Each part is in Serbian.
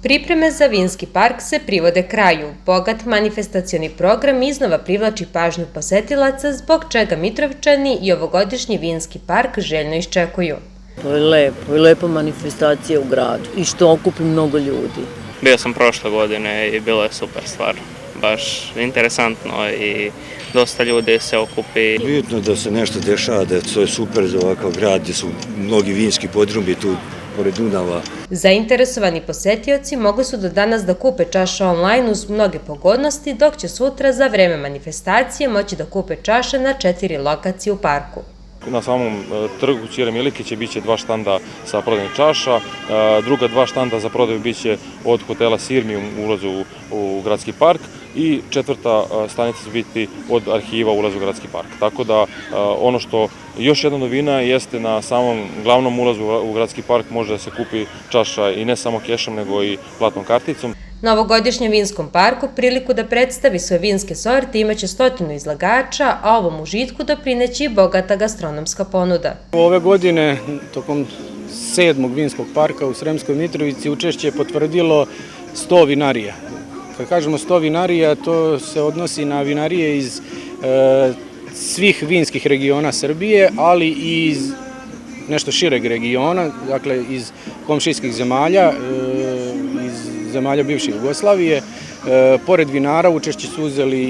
Pripreme za vinski park se privode kraju. Bogat manifestacioni program iznova privlači pažnju posetilaca, zbog čega Mitrovčani i ovogodišnji vinski park željno iščekuju. To je lepa manifestacija u gradu i što okupi mnogo ljudi. Bio sam prošle godine i bilo je super stvar. Baš interesantno i dosta ljudi se okupi. Bitno da se nešto dešava, da to je super za ovakav grad gdje su mnogi vinski podrumi tu pored Dunava. Zainteresovani posetioci mogli su do danas da kupe čaše online uz mnoge pogodnosti, dok će sutra za vreme manifestacije moći da kupe čaše na 4 lokacije u parku. Na samom trgu Ćire Milikića biće 2 štanda sa prodajom čaša, druga 2 štanda za prodaju biće od hotela Sirmi u ulazu u gradski park i 4. stanica će biti od arhiva u ulazu u gradski park. Tako da ono što još jedna novina jeste na samom glavnom ulazu u gradski park može da se kupi čaša i ne samo kešom nego i platnom karticom. Na ovogodišnjem vinskom parku priliku da predstavi svoje vinske sorte imaće 100 izlagača, a ovom užitku doprineće i bogata gastronomska ponuda. Ove godine, tokom 7. vinskog parka u Sremskoj Mitrovici, učešće je potvrdilo 100 vinarija. Kad kažemo 100 vinarija, to se odnosi na vinarije iz svih vinskih regiona Srbije, ali i iz nešto šireg regiona, dakle iz komšijskih zemalja, iz zemalja bivše Jugoslavije. Pored vinara učešće su uzeli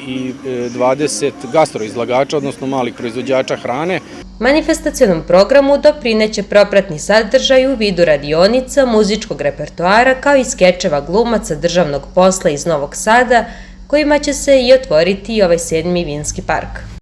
i 20 gastroizlagača, odnosno malih proizvođača hrane. Manifestacionom programu doprineće propratni sadržaj u vidu radionica, muzičkog repertoara, kao i skečeva glumaca državnog posla iz Novog Sada, kojima će se i otvoriti ovaj 7. vinski park.